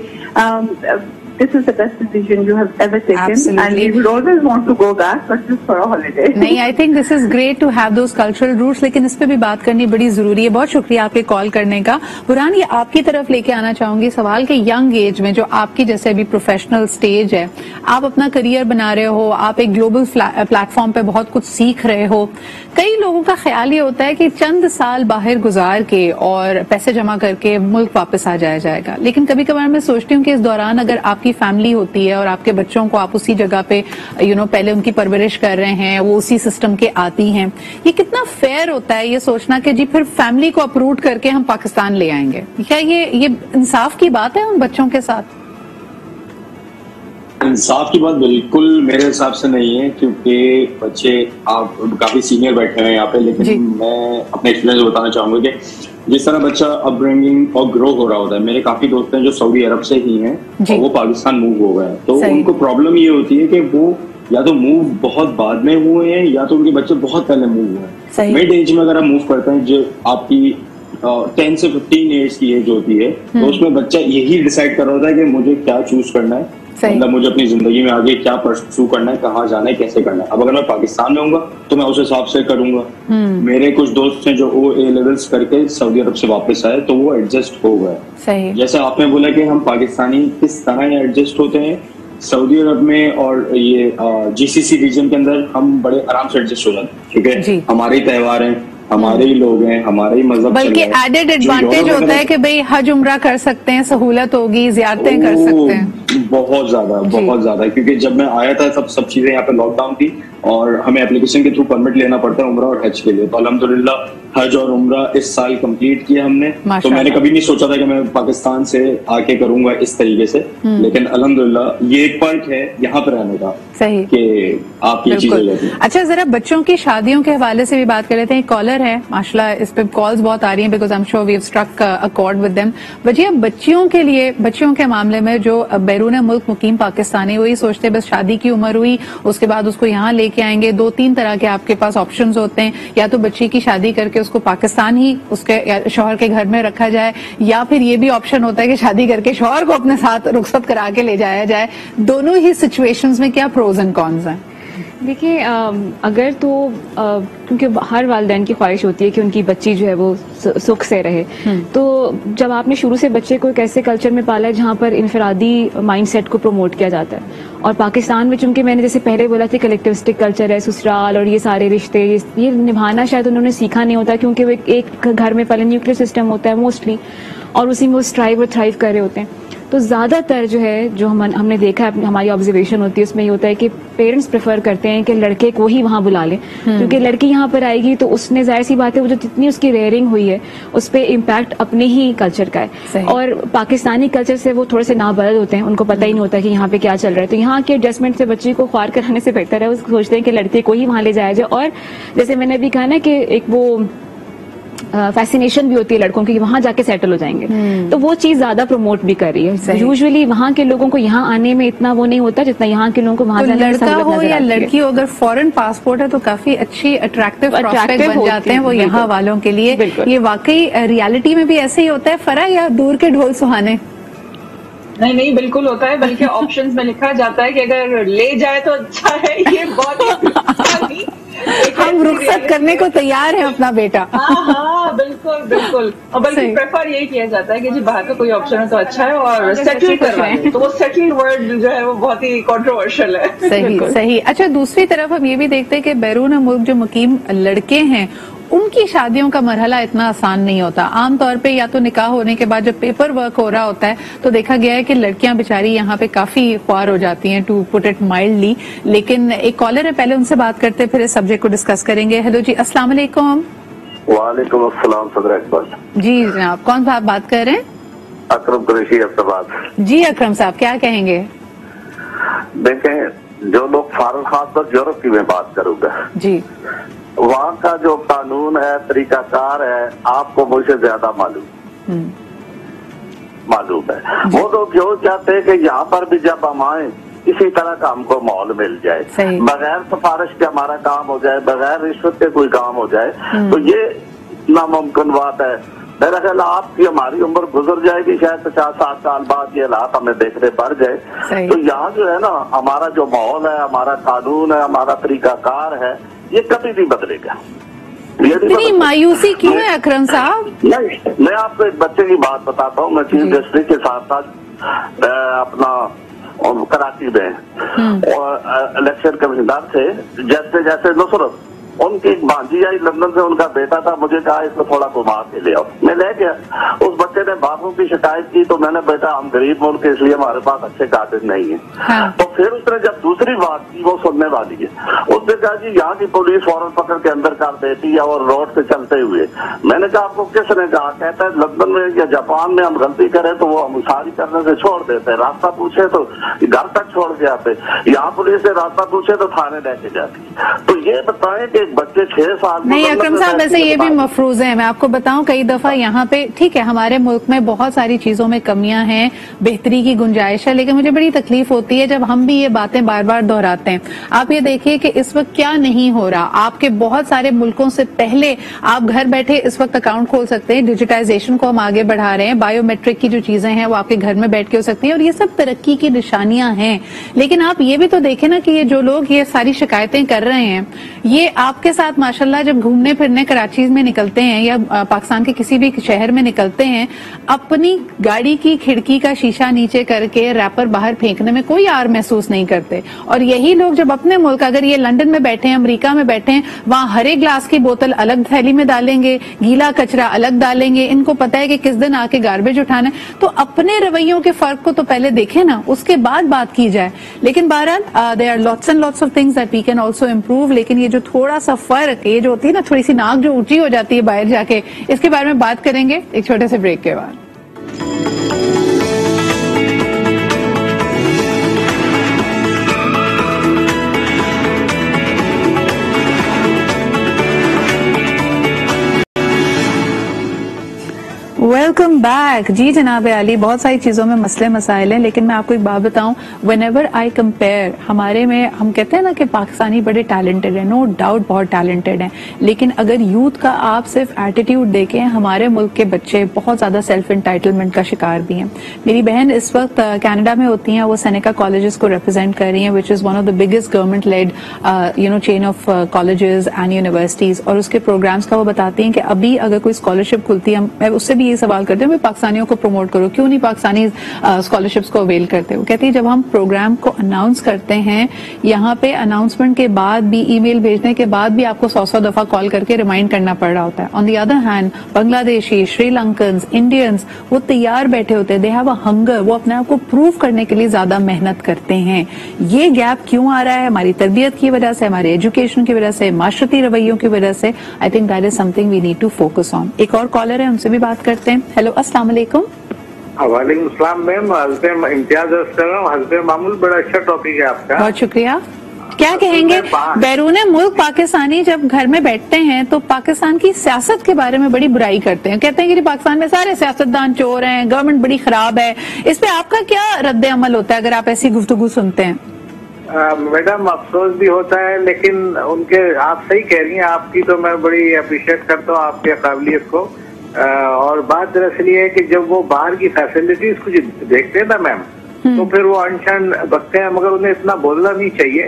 this is the best decision you have ever taken. Absolutely. And we would always want to go back, but just for a holiday. نہیں, I think this is great to have those cultural roots, لیکن اس پہ بھی بات کرنی بڑی ضروری ہے. بہت شکریہ آپ کے کال کرنے کا. برہان, یہ آپ کی طرف لے کے آنا چاہوں گی سوال کہ ینگ ایج میں جو آپ کی جیسے ابھی پروفیشنل سٹیج ہے, آپ اپنا کریئر بنا رہے ہو, آپ ایک گلوبل پلیٹ فارم پہ بہت کچھ سیکھ رہے ہو. کئی لوگوں کا خیال یہ ہوتا ہے کہ چند سال باہر گزار کے اور پیسے جمع کر کے ملک واپس آ جایا جائے گا, لیکن کبھی کبھار میں سوچتی ہوں کہ اس دوران اگر آپ کی فیملی ہوتی ہے اور آپ کے بچوں کو آپ اسی جگہ پہ پہلے ان کی پرورش کر رہے ہیں, وہ اسی سسٹم کے آتی ہیں, یہ کتنا فیئر ہوتا ہے یہ سوچنا کہ جی پھر فیملی کو اپروٹ کر کے ہم پاکستان لے آئیں گے. کیا یہ انصاف کی بات ہے ان بچوں کے ساتھ؟ انصاف کی بات بالکل میرے حساب سے نہیں ہے, کیونکہ بچے آپ کافی سینئر بیٹھے ہیں یہاں پہ, لیکن میں اپنے ایکسپیرینس بتانا چاہوں گا کہ جس طرح بچہ اپ برنگنگ اور گرو ہو رہا ہوتا ہے, میرے کافی دوست ہیں جو سعودی عرب سے ہی ہیں اور وہ پاکستان موو ہو گئے, تو ان کو پرابلم یہ ہوتی ہے کہ وہ یا تو موو بہت بعد میں ہوئے ہیں یا تو ان کے بچے بہت پہلے موو ہوئے ہیں. مڈ ایج میں اگر آپ موو کرتے ہیں, جو آپ کی 10 سے 15 ایئرس کی ایج ہوتی ہے, تو اس میں بچہ یہی ڈیسائڈ کر رہا ہوتا ہے کہ مجھے کیا چوز کرنا ہے. مطلب مجھے اپنی زندگی میں آگے کیا پرسو کرنا ہے, کہاں جانا ہے, کیسے کرنا ہے. اب اگر میں پاکستان میں ہوں گا تو میں اس حساب سے کروں گا. میرے کچھ دوست ہیں جو اے لیولز کر کے سعودی عرب سے واپس آئے تو وہ ایڈجسٹ ہو گئے. جیسے آپ نے بولا کہ ہم پاکستانی کس طرح ایڈجسٹ ہوتے ہیں, سعودی عرب میں اور یہ جی سی سی ریجن کے اندر ہم بڑے آرام سے ایڈجسٹ ہو جاتے ہیں. ٹھیک ہے, ہمارے ہی تہوار ہیں, ہمارے ہی لوگ ہیں, ہمارے ہی مذہب, بلکہ ایڈیڈ ایڈوانٹیج ہوتا ہے کہ بھئی حج عمرہ کر سکتے ہیں, سہولت ہوگی, زیارتیں کر سکتے ہیں. بہت زیادہ بہت زیادہ, کیونکہ جب میں آیا تھا سب چیزیں یہاں پہ لاک ڈاؤن تھی اور ہمیں اپلیکیشن کے تھرو پرمٹ لینا پڑتا ہے عمرہ اور حج کے لیے. تو الحمدللہ حج اور عمرہ اس سال کمپلیٹ کیا ہم نے. تو میں نے کبھی نہیں سوچا تھا کہ میں پاکستان سے آ کے کروں گا اس طریقے سے, لیکن الحمدللہ یہ ایک فرق ہے یہاں پہ رہنے کا کہ آپ یہ چیز ہو جاتی ہے. اچھا, ذرا بچوں کی شادیوں کے حوالے سے بھی بات کر لیتے ہیں. کالر ہے ماشاءاللہ, اس پہ کالز بہت آ رہی ہیں because I am sure we have struck a chord with them. بچیے, بچیوں کے لیے, بچیوں کے معاملے میں جو بیرون ملک مقیم پاکستانی وہی سوچتے ہیں بس شادی کی عمر ہوئی اس کے بعد اس کو یہاں لے کے آئیں گے. 2-3 طرح کے آپ کے پاس آپشنز ہوتے ہیں, یا تو بچی کی شادی کر کے اس کو پاکستان ہی اس کے شوہر کے گھر میں رکھا جائے, یا پھر یہ بھی آپشن ہوتا ہے کہ شادی کر کے شوہر کو اپنے ساتھ رخصت کرا کے لے جایا جائے. دونوں ہی سچویشنز میں کیا پروز اینڈ کونز ہیں؟ دیکھیے, اگر تو کیونکہ ہر والدین کی خواہش ہوتی ہے کہ ان کی بچی جو ہے وہ سکھ سے رہے, تو جب آپ نے شروع سے بچے کو ایک ایسے کلچر میں پالا ہے جہاں پر انفرادی مائنڈ سیٹ کو پروموٹ کیا جاتا ہے, اور پاکستان میں چونکہ میں نے جیسے پہلے بولا تھا کلیکٹیوسٹک کلچر ہے, سسرال اور یہ سارے رشتے یہ نبھانا شاید انہوں نے سیکھا نہیں ہوتا, کیونکہ وہ ایک گھر میں پہلے نیوکلیر سسٹم ہوتا ہے موسٹلی, اور اسی میں وہ اسٹرائیو اور تھرائیو کر رہے ہوتے ہیں. تو زیادہ تر جو ہے جو ہم نے دیکھا ہے, ہماری آبزرویشن ہوتی ہے, اس میں یہ ہوتا ہے کہ پیرنٹس پریفر کرتے ہیں کہ لڑکے کو ہی وہاں بلا لیں, کیونکہ لڑکی یہاں پر آئے گی تو اس نے ظاہر سی بات ہے وہ جو جتنی اس کی ریئرنگ ہوئی ہے اس پہ امپیکٹ اپنے ہی کلچر کا ہے, اور پاکستانی کلچر سے وہ تھوڑے سے نابلد ہوتے ہیں, ان کو پتہ ہی نہیں ہوتا کہ یہاں پہ کیا چل رہا ہے. تو یہاں کے ایڈجسٹمنٹ سے بچی کو خوار کرانے سے بہتر ہے وہ سوچتے ہیں کہ لڑکے کو ہی وہاں لے جایا جائے. اور جیسے میں نے ابھی کہا نا کہ ایک وہ فیسینیشن بھی ہوتی ہے لڑکوں کی, وہاں جا کے سیٹل ہو جائیں گے, تو وہ چیز زیادہ پروموٹ بھی کر رہی ہے. یوزلی وہاں کے لوگوں کو یہااں آنے میں اتنا وہ نہیں ہوتا جتنا یہاں کے لوگوں کو وہاں جانے میں. لڑکا ہو یا لڑکی ہو, اگر فورن پاسپورٹ ہے تو کافی اچھی اٹریکٹیو پراسپیکٹ بن جاتے ہیں وہ یہاں والوں کے لیے. یہ واقعی ریالٹی میں بھی ایسے ہی ہوتا ہے فرا, یا دور کے ڈھول سہانے؟ نہیں بالکل ہوتا ہے, بلکہ آپشنز میں لکھا جاتا ہے کہ اگر لے جائے تو اچھا ہے. یہ بہت ہم رخصت کرنے کو تیار ہیں اپنا بیٹا. ہاں بالکل, اور بلکہ پریفر یہی کیا جاتا ہے کہ جی باہر کا کوئی آپشن ہے تو اچھا ہے, اور سیٹل کروائیں. تو وہ سیٹل ورڈ جو ہے وہ بہت ہی کنٹروورشل ہے. صحیح. اچھا, دوسری طرف ہم یہ بھی دیکھتے ہیں کہ بیرون ملک جو مقیم لڑکے ہیں ان کی شادیوں کا مرحلہ اتنا آسان نہیں ہوتا. عام طور پہ یا تو نکاح ہونے کے بعد جب پیپر ورک ہو رہا ہوتا ہے تو دیکھا گیا ہے کہ لڑکیاں بیچاری یہاں پہ کافی خوار ہو جاتی ہیں, ٹو پٹ اٹ مائلڈلی. لیکن ایک کالر ہے, پہلے ان سے بات کرتے پھر اس سبجیکٹ کو ڈسکس کریں گے. ہیلو جی, السلام علیکم. وعلیکم السلام. صدر اقبال جی جناب, کون صاحب بات کر رہے ہیں؟ اکرم قریشی احمدآباد. جی اکرم صاحب, کیا کہیں گے؟ دیکھیں, جو لوگ فارغ خاص طور یورپ کی میں بات کروں گا, جی وہاں کا جو قانون ہے, طریقہ کار ہے, آپ کو مجھ سے زیادہ معلوم ہے. وہ لوگ جو چاہتے ہیں کہ یہاں پر بھی جب ہم آئیں اسی طرح کا ہم کو ماحول مل جائے, بغیر سفارش کے ہمارا کام ہو جائے, بغیر رشوت کے کوئی کام ہو جائے, تو یہ ناممکن بات ہے. میرا خیال آپ کی ہماری عمر گزر جائے گی, شاید 50-60 سال بعد یہ حالات ہمیں دیکھنے پڑ جائے. تو یہاں جو ہے نا, ہمارا جو ماحول ہے, ہمارا قانون ہے, ہمارا طریقہ کار ہے, یہ کبھی نہیں بدلے گا. اتنی مایوسی کیوں ہے اکرم صاحب؟ نہیں, میں آپ کو ایک بچے کی بات بتاتا ہوں. میں چیف جسٹس کے ساتھ اپنا کراچی میں اور الیکشن کمشنر تھے, جیسے نصرت, ان کی ایک بھانجی آئی لندن سے, ان کا بیٹا تھا, مجھے کہا اس کو تھوڑا گھما کے لے آؤ. میں لے گیا, اس بچے نے باپو کی شکایت کی, تو میں نے بیٹا ہم غریب ملک کے اس لیے ہمارے پاس اچھے گارڈن نہیں ہیں. تو پھر اس نے جب دوسری بات کی, وہ سننے والی ہے, اس نے کہا جی یہاں کی پولیس فوراً پکڑ کے اندر کر دیتی ہے اور روڈ سے چلتے ہوئے. میں نے کہا آپ کو کس نے کہا؟ کہتا ہے لندن میں یا جاپان میں ہم غلطی کریں تو وہ ہم ساری کرنے سے چھوڑ دیتے, راستہ پوچھے تو گھر تک چھوڑ کے آتے, یہاں پولیس سے راستہ پوچھے تو تھانے لے کے جاتی. تو یہ بتائیں کہ بچے 6 سال نہیں اکرم صاحب, ویسے یہ بھی مفروض ہے. میں آپ کو بتاؤں, کئی دفعہ یہاں پہ ٹھیک ہے ہمارے ملک میں بہت ساری چیزوں میں کمیاں ہیں, بہتری کی گنجائش ہے, لیکن مجھے بڑی تکلیف ہوتی ہے جب ہم بھی یہ باتیں بار بار دہراتے ہیں. آپ یہ دیکھیے کہ اس وقت کیا نہیں ہو رہا. آپ کے بہت سارے ملکوں سے پہلے آپ گھر بیٹھے اس وقت اکاؤنٹ کھول سکتے ہیں. ڈیجیٹائزیشن کو ہم آگے بڑھا رہے ہیں. بایو میٹرک کی جو چیزیں ہیں وہ آپ کے گھر میں بیٹھ کے ہو سکتی ہیں, اور یہ سب ترقی کی نشانیاں ہیں. لیکن آپ یہ بھی تو دیکھیں نا کہ یہ جو لوگ یہ ساری شکایتیں کر رہے ہیں, یہ آپ کے ساتھ ماشاءاللہ جب گھومنے پھرنے کراچی میں نکلتے ہیں یا پاکستان کے کسی بھی شہر میں نکلتے ہیں, اپنی گاڑی کی کھڑکی کا شیشہ نیچے کر کے ریپر باہر پھینکنے میں کوئی آر محسوس نہیں کرتے. اور یہی لوگ جب اپنے ملک, اگر یہ لنڈن میں بیٹھے ہیں, امریکہ میں بیٹھے ہیں, وہاں ہر ایک گلاس کی بوتل الگ تھیلی میں ڈالیں گے, گیلا کچرا الگ ڈالیں گے, ان کو پتا ہے کہ کس دن آ کے گاربیج اٹھانا ہے. تو اپنے رویوں کے فرق کو تو پہلے دیکھیں نا, اس کے بعد بات کی جائے. لیکن بہرحال there are lots and lots of things that we can also improve. لیکن یہ جو تھوڑا سا فرق, یہ جو ہوتی ہے نا تھوڑی سی ناک جو اونچی ہو جاتی ہے باہر جا کے, اس کے بارے میں بات کریں گے ایک چھوٹے سے بریک کے بعد. Welcome back. جی جناب علی, بہت ساری چیزوں میں مسئلے مسائل ہیں, لیکن میں آپ کو ایک بات بتاؤں, وین ایور آئی کمپیئر, ہمارے میں ہم کہتے ہیں نا کہ پاکستانی بڑے ٹیلنٹڈ ہیں, نو ڈاؤٹ بہت ٹیلنٹڈ ہیں, لیکن اگر یوتھ کا آپ صرف ایٹیٹیوڈ دیکھیں, ہمارے ملک کے بچے بہت زیادہ سیلف انٹائٹلمنٹ کا شکار بھی ہیں. میری بہن اس وقت کینیڈا میں ہوتی ہیں, وہ سینیکا کالجز کو ریپرزینٹ کر رہی ہیں, which is one of the biggest government led chain of colleges and universities, اور اس کے پروگرامس کا وہ بتاتی ہیں کہ ابھی اگر کوئی اسکالرشپ کھلتی ہے, میں اس سے بھی یہ سوال کرتے ہیں پاکستانیوں کو پروموٹ کرو, کیوں نہیں پاکستانی اسکالرشپس کو اویل کرتے. وہ کہتی ہے جب ہم پروگرام کو اناؤنس کرتے ہیں, یہاں پہ اناؤنسمنٹ کے بعد بھی, ای میل بھیجنے کے بعد بھی آپ کو 100 دفعہ کال کر کے ریمائنڈ کرنا پڑ رہا ہوتا ہے. آن دی ادر ہینڈ بنگلہ دیشی, شری لنکنز, انڈینز, وہ تیار بیٹھے ہوتے ہیں, دے ہیو اے ہنگر, وہ اپنے آپ کو پروو کرنے کے لیے زیادہ محنت کرتے ہیں. یہ گیپ کیوں آ رہا ہے؟ ہماری تربیت کی وجہ سے, ہمارے ایجوکیشن کی وجہ سے, معاشرتی رویوں کی وجہ سے. I think that is something we need to focus on. ایک اور کالر ہے, ان سے بھی بات کرتے ہیں. ہیلو, السلام علیکم. وعلیکم السلام میم, حضرت امتیاز کر رہا ہوں. حضرت معمول, بڑا اچھا ٹاپک ہے آپ کا, بہت شکریہ. کیا کہیں گے بیرون ملک پاکستانی جب گھر میں بیٹھتے ہیں تو پاکستان کی سیاست کے بارے میں بڑی برائی کرتے ہیں, کہتے ہیں کہ پاکستان میں سارے سیاستدان چور ہیں, گورنمنٹ بڑی خراب ہے. اس پہ آپ کا کیا رد عمل ہوتا ہے اگر آپ ایسی گفتگو سنتے ہیں؟ میڈم افسوس بھی ہوتا ہے, لیکن ان کے, آپ صحیح کہہ رہی ہیں, آپ کی تو میں بڑی اپریشیٹ کرتا ہوں آپ کی قابلیت کو. اور بات دراصل یہ ہے کہ جب وہ باہر کی فیسلٹیز کو دیکھتے ہیں نا میم, تو پھر وہ انشان بکتے ہیں, مگر انہیں اتنا بولنا نہیں چاہیے,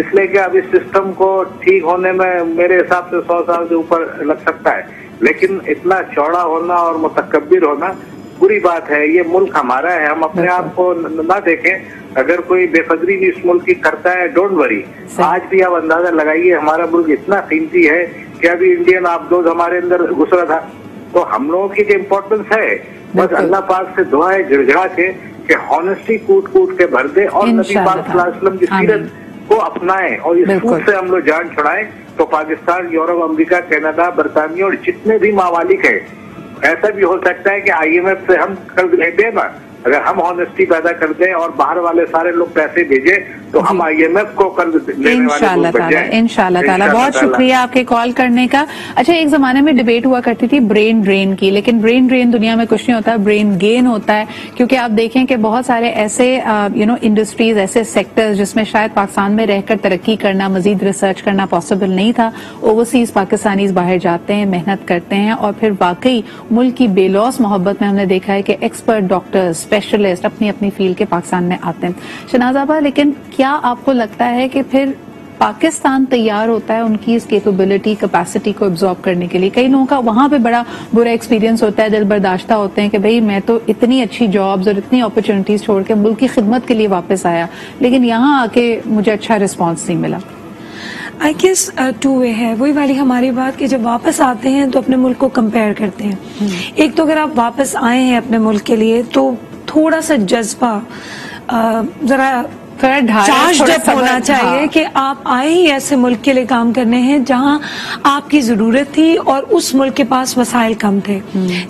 اس لیے کہ اب اس سسٹم کو ٹھیک ہونے میں میرے حساب سے 100 سال سے اوپر لگ سکتا ہے. لیکن اتنا چوڑا ہونا اور متکبر ہونا بری بات ہے. یہ ملک ہمارا ہے, ہم اپنے آپ کو نہ دیکھیں. اگر کوئی بے قدری بھی اس ملک کی کرتا ہے, ڈونٹ وری, آج بھی آپ اندازہ لگائیے, ہمارا ملک اتنا قیمتی ہے کہ ابھی انڈین آپ دوز ہمارے اندر گزرا تھا. تو ہم لوگوں کی جو امپورٹنس ہے, بس اللہ پاک سے دعا ہے گڑگڑا کے کہ ہانیسٹی کوٹ کوٹ کے بھر دے, اور نبی پاک صلی اللہ علیہ وسلم کی سیرت کو اپنائیں, اور اس سوٹ سے ہم لوگ جان چھڑائیں. تو پاکستان, یورپ, امریکہ, کینیڈا, برطانیہ اور جتنے بھی ممالک ہیں, ایسا بھی ہو سکتا ہے کہ آئی ایم ایف سے ہم قرض لے دیں نا, اگر ہم ہانیسٹی پیدا کر دیں اور باہر والے سارے لوگ پیسے بھیجیں تو ہم آئی ایم ایف کو قرض لینے والے بن جائیں. انشاءاللہ تعالیٰ. بہت شکریہ آپ کے کال کرنے کا. اچھا, ایک زمانے میں ڈیبیٹ ہوا کرتی تھی برین ڈرین کی, لیکن برین ڈرین دنیا میں کچھ نہیں ہوتا, برین گین ہوتا ہے. کیونکہ آپ دیکھیں کہ بہت سارے ایسے انڈسٹریز, ایسے سیکٹرز جس میں شاید پاکستان میں رہ کر ترقی کرنا, مزید ریسرچ کرنا پاسبل نہیں تھا. اوورسیز پاکستانیز باہر جاتے ہیں, محنت کرتے ہیں, اور پھر واقعی ملک کی بے لوث محبت میں ہم نے دیکھا ہے کہ ایکسپرٹ ڈاکٹر, اسپیشلسٹ اپنی اپنی فیلڈ کے پاکستان میں آتے ہیں. شہناز آپا, لیکن کیا آپ کو لگتا ہے کہ پھر پاکستان تیار ہوتا ہے ان کی اس کیپیبلٹی, کیپیسٹی کو ابزارب کرنے کے لیے؟ کئی لوگوں کا وہاں پہ بڑا برا ایکسپیرینس ہوتا ہے, دل برداشتہ ہوتے ہیں کہ بھئی میں تو اتنی اچھی جابز اور اتنی اپرچونٹیز چھوڑ کے ملک کی خدمت کے لیے واپس آیا, لیکن یہاں آ کے مجھے اچھا رسپانس نہیں ملا. آئی گیس ٹو وے ہے, وہی والی ہماری بات کہ جب واپس آتے ہیں تو اپنے ملک کو کمپیئر کرتے ہیں. ایک تو اگر آپ واپس آئے ہیں اپنے ملک کے لیے تو تھوڑا سا جذبہ, ذرا چارج ڈپ ہونا چاہیے کہ آپ آئے ہی ایسے ملک کے لیے کام کرنے ہیں جہاں آپ کی ضرورت تھی اور اس ملک کے پاس وسائل کم تھے.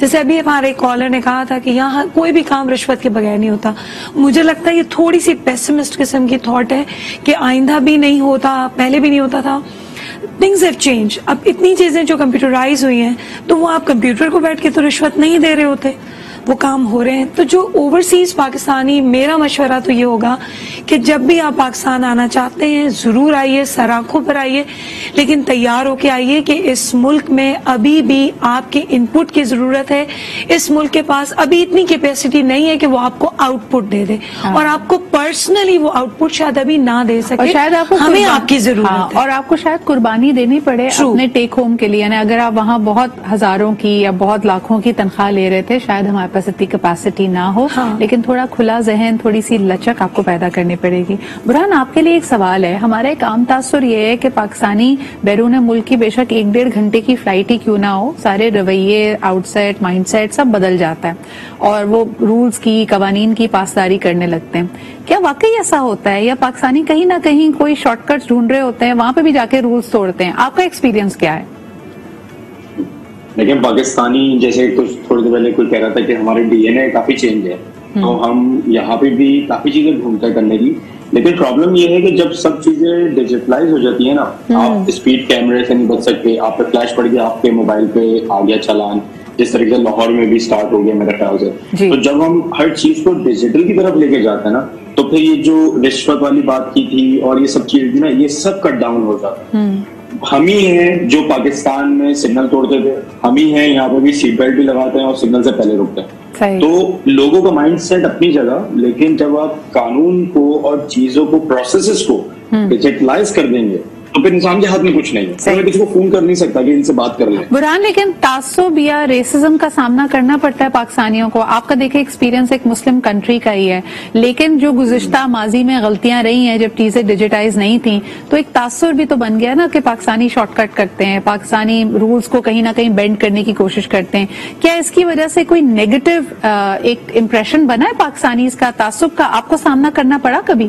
جیسے ابھی ہمارے کالر نے کہا تھا کہ یہاں کوئی بھی کام رشوت کے بغیر نہیں ہوتا. مجھے لگتا ہے یہ تھوڑی سی پیسمسٹ قسم کی تھاٹ ہے کہ آئندہ بھی نہیں ہوتا, پہلے بھی نہیں ہوتا تھا. Things have change. اب اتنی چیزیں جو کمپیوٹرائز ہوئی ہیں تو وہ آپ کمپیوٹر کو بیٹھ کے تو رشوت نہیں دے رہے ہوتے, وہ کام ہو رہے ہیں. تو جو اوورسیز پاکستانی, میرا مشورہ تو یہ ہوگا کہ جب بھی آپ پاکستان آنا چاہتے ہیں ضرور آئیے, سر آنکھوں پر آئیے, لیکن تیار ہو کے آئیے کہ اس ملک میں ابھی بھی آپ کے ان پٹ کی ضرورت ہے. اس ملک کے پاس ابھی اتنی کیپیسٹی نہیں ہے کہ وہ آپ کو آؤٹ پٹ دے دے, اور آپ کو پرسنلی وہ آؤٹ پٹ شاید ابھی نہ دے سکے, شاید آپ کو ہمیں آپ کی ضرورت ہے, اور آپ کو شاید قربانی دینی پڑے اپنے ٹیک ہوم کے لیے. یعنی اگر آپ وہاں بہت ہزاروں کی یا بہت لاکھوں کی تنخواہ لے رہے تھے, شاید ہمارے پاس اتنی کیپیسٹی نہ ہو, لیکن تھوڑا کھلا ذہن, تھوڑی سی لچک آپ کو پیدا کرنی پڑے گی. برہان, آپ کے لیے ایک سوال ہے. ہمارا ایک عام تاثر یہ ہے کہ پاکستانی بیرون ملک کی بے شک 1-1.5 گھنٹے کی فلائٹ ہی کیوں نہ ہو, سارے رویے, آؤٹ سیٹ, مائنڈ سیٹ سب بدل جاتا ہے اور وہ رولز کی, قوانین کی پاسداری کرنے لگتے ہیں. کیا واقعی ایسا ہوتا ہے, یا پاکستانی کہیں نہ کہیں کوئی شارٹ کٹس ڈھونڈ رہے ہوتے ہیں, وہاں پہ بھی جا کے رولز توڑتے ہیں؟ آپ کا ایکسپیرینس کیا ہے؟ لیکن پاکستانی, جیسے کچھ تھوڑی دیر پہلے کوئی کہہ رہا تھا کہ ہمارے ڈی این اے کافی چینج ہے, تو ہم یہاں پہ بھی کافی چیزیں ڈھونڈتے ہیں کرنے کی. لیکن پرابلم یہ ہے کہ جب سب چیزیں ڈیجیٹلائز ہو جاتی ہیں نا, آپ اسپیڈ کیمرے سے نہیں بچ سکتے, آپ پہ فلیش پڑ گیا, آپ کے موبائل پہ آ گیا چالان, جس طریقے سے لاہور میں بھی اسٹارٹ ہو گیا میرے خیال سے. تو جب ہم ہر چیز کو ڈیجیٹل کی طرف لے کے جاتے ہیں نا, تو پھر یہ جو رشوت والی بات کی تھی اور یہ سب چیز تھی نا, یہ سب کٹ ڈاؤن ہو جاتا ہے. ہم ہی ہیں جو پاکستان میں سگنل توڑتے تھے, ہم ہی ہیں یہاں پہ بھی سیٹ بیلٹ بھی لگاتے ہیں اور سگنل سے پہلے رکتے ہیں. تو لوگوں کا مائنڈ سیٹ اپنی جگہ, لیکن جب آپ قانون کو اور چیزوں کو, پروسیسز کو ڈیجیٹلائز کر دیں گے تو پھر انسان کے ہاتھ میں کچھ نہیں ہے. میں کسی کو فون کر نہیں سکتا کہ ان سے بات کر لیں. برہان, لیکن تعصب یا ریسزم کا سامنا کرنا پڑتا ہے پاکستانیوں کو. آپ کا دیکھیں ایکسپیرینس ایک مسلم کنٹری کا ہی ہے, لیکن جو گزشتہ ماضی میں غلطیاں رہی ہیں جب چیزیں ڈیجیٹائز نہیں تھیں, تو ایک تاثر بھی تو بن گیا نا کہ پاکستانی شارٹ کٹ کرتے ہیں, پاکستانی رولز کو کہیں نہ کہیں بینڈ کرنے کی کوشش کرتے ہیں. کیا اس کی وجہ سے کوئی نیگیٹو ایک امپریشن بنا ہے پاکستانیز کا, تعصب کا آپ کو سامنا کرنا پڑا کبھی؟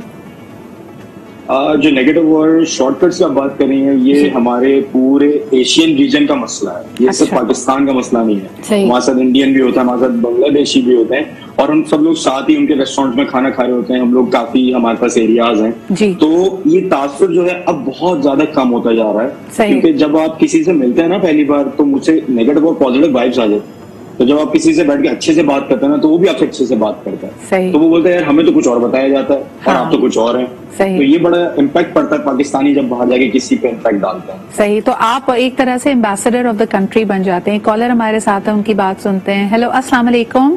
جو نیگیٹو اور شارٹ کٹس کا بات کر رہی ہیں, یہ ہمارے پورے ایشین ریجن کا مسئلہ ہے. یہ صرف پاکستان کا مسئلہ نہیں ہے. ہمارے ساتھ انڈین بھی ہوتا ہے, ہمارے ساتھ بنگلہ دیشی بھی ہوتے ہیں, اور ہم سب لوگ ساتھ ہی ان کے ریسٹورینٹ میں کھانا کھا رہے ہوتے ہیں. ہم لوگ کافی, ہمارے پاس ایریاز ہیں, تو یہ تاثر جو ہے اب بہت زیادہ کم ہوتا جا رہا ہے. کیونکہ جب آپ کسی سے ملتے ہیں نا پہلی بار, تو مجھ سے نیگیٹو اور پازیٹیو وائبس آ جاتے. تو جب آپ کسی سے بیٹھ کے اچھے سے بات کرتے ہیں نا, تو وہ بھی آپ سے اچھے سے بات کرتا ہے. تو وہ بولتے ہیں یار ہمیں تو کچھ اور بتایا جاتا ہے اور آپ تو کچھ اور ہیں. تو یہ بڑا امپیکٹ پڑتا ہے پاکستانی جب باہر جا کے کسی پہ امپیکٹ ڈالتا ہے. صحیح, تو آپ ایک طرح سے ایمبیسڈر آف دا کنٹری بن جاتے ہیں. کالر ہمارے ساتھ ہیں, ان کی بات سنتے ہیں. ہیلو, السلام علیکم.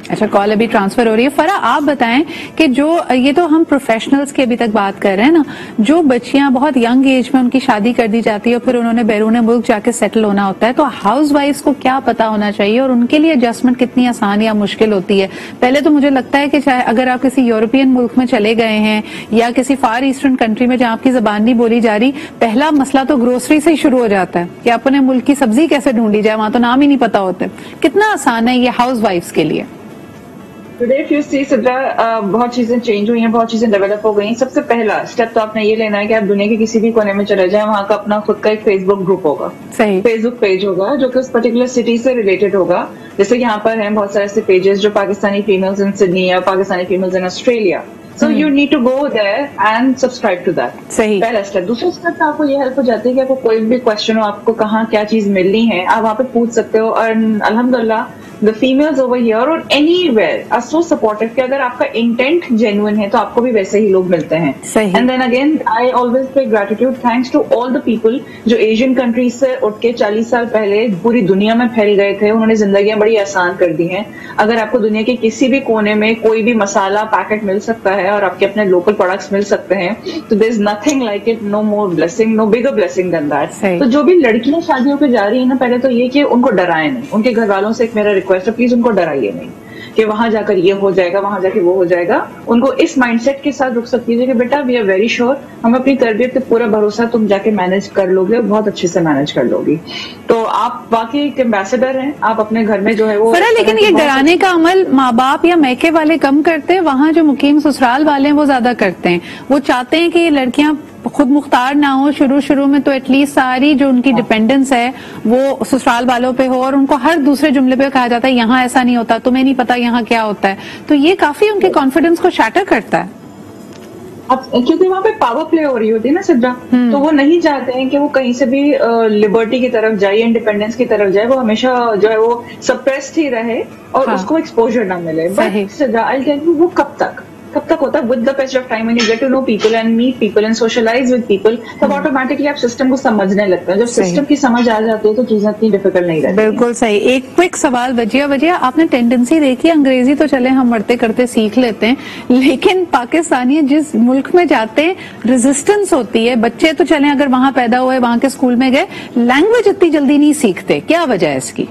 اچھا, کال ابھی ٹرانسفر ہو رہی ہے. فرح, آپ بتائیں کہ جو یہ تو ہم پروفیشنلز کی ابھی تک بات کر رہے ہیں نا, جو بچیاں بہت ینگ ایج میں ان کی شادی کر دی جاتی ہے اور پھر انہوں نے بیرون ملک جا کے سیٹل ہونا ہوتا ہے, تو ہاؤس وائفز کو کیا پتا ہونا چاہیے اور ان کے لیے ایڈجسٹمنٹ کتنی آسان یا مشکل ہوتی ہے؟ پہلے تو مجھے لگتا ہے کہ چاہے اگر آپ کسی یورپین ملک میں چلے گئے ہیں یا کسی فار ایسٹرن کنٹری میں جہاں آپ کی زبان نہیں بولی جا رہی, پہلا مسئلہ تو گروسری سے ہی شروع ہو جاتا ہے کہ اپنے ملک کی سبزی کیسے ڈھونڈی جائے, وہاں تو نام ہی نہیں پتا ہوتے. کتنا آسان ہے یہ ہاؤس وائفز کے لیے؟ ٹوڈے اف یو سی سدرا, بہت چیزیں چینج ہوئی ہیں, بہت چیزیں ڈیولپ ہو گئی ہیں. سب سے پہلا اسٹیپ تو آپ نے یہ لینا ہے کہ آپ دنیا کے کسی بھی کونے میں چلے جائیں, وہاں کا اپنا خود کا ایک فیس بک گروپ ہوگا, فیس بک پیج ہوگا جو کہ اس پرٹیکولر سٹی سے ریلیٹڈ ہوگا. جیسے یہاں پر ہیں بہت سارے ایسے پیجز جو پاکستانی فیمیلز ان سڈنی یا Pakistani females in Australia. So you need to go there and subscribe to that. صحیح, پہلا اسٹیپ. دوسرا اسٹیپ تو آپ کو یہ ہیلپ ہو جاتی ہے کہ آپ کو کوئی بھی کوشچن ہو, آپ کو کہاں کیا چیز ملنی ہے, آپ وہاں پہ پوچھ سکتے ہو. اور الحمدللہ the females over here or anywhere are so supportive کہ اگر آپ کا انٹینٹ جینوئن ہے تو آپ کو بھی ویسے ہی لوگ ملتے ہیں. And then again I always pay gratitude thanks to all the people جو ایشین کنٹریز سے اٹھ کے 40 سال پہلے پوری دنیا میں پھیل گئے تھے. انہوں نے زندگیاں بڑی آسان کر دی ہیں. اگر آپ کو دنیا کے کسی بھی کونے میں کوئی بھی مسالہ پیکٹ مل سکتا ہے اور آپ کے اپنے لوکل پروڈکٹس مل سکتے ہیں, تو there is nothing like it, no more blessing, no bigger blessing than that. تو جو بھی لڑکیاں شادیوں پہ جا رہی ہیں نا, پہلے تو یہ کہ ان کو ڈرائیں نہیں. ان کے گھر والوں سے ایک میرا ریکویسٹ ہے, پلیز ان کو ڈرائیے نہیں کہ وہاں جا کر یہ ہو جائے گا, وہاں جا کے وہ ہو جائے گا. ان کو اس مائنڈ سیٹ کے ساتھ رک سکتی ہے کہ بیٹا وی آر ویری شیور, ہم اپنی تربیت پہ پورا بھروسہ, تم جا کے مینج کر لو گے, بہت اچھے سے مینج کر لو گی. تو آپ واقعی ایک ایمبیسڈر ہیں, آپ اپنے گھر میں جو ہے وہ. لیکن یہ ڈرانے کا عمل ماں باپ یا میکے والے کم کرتے ہیں, وہاں جو مقیم سسرال والے ہیں وہ زیادہ کرتے ہیں. وہ چاہتے ہیں کہ یہ لڑکیاں خود مختار نہ ہو شروع میں, تو ایٹ لیسٹ ساری جو ان کی ڈیپینڈنس ہے وہ سسرال والوں پہ ہو, اور ان کو ہر دوسرے جملے پہ کہا جاتا ہے یہاں ایسا نہیں ہوتا, تمہیں نہیں پتا یہاں کیا ہوتا ہے. تو یہ کافی ان کے کانفیڈنس کو شیٹر کرتا ہے. کیونکہ وہاں پہ پاور پلے ہو رہی ہوتی ہے نا سدرا, تو وہ نہیں چاہتے ہیں کہ وہ کہیں سے بھی لبرٹی کی طرف جائے, انڈیپینڈنس کی طرف جائے, وہ ہمیشہ جو ہے وہ سپریسڈ ہی رہے اور اس کو ایکسپوجر نہ ملے. But Sidra I tell you وہ کب تک ہوتا ہے, with the piece of time, you get to know people and meet people and socialise with people, تب آٹومیٹکلی آپ سسٹم کو سمجھنے لگتے ہیں. جب سسٹم کی سمجھ آ جاتی ہے تو چیزیں اتنی ڈیفیکلٹ نہیں رہتی. بالکل صحیح. ایک کوئک سوال وجیہ, آپ نے ٹینڈنسی دیکھی انگریزی تو چلے ہم مرتے کرتے سیکھ لیتے ہیں, لیکن پاکستانی جس ملک میں جاتے ہیں ریزسٹنس ہوتی ہے. بچے تو چلیں اگر وہاں پیدا ہوئے, وہاں کے اسکول میں گئے, لینگویج اتنی جلدی نہیں سیکھتے, کیا وجہ ہے اس کی؟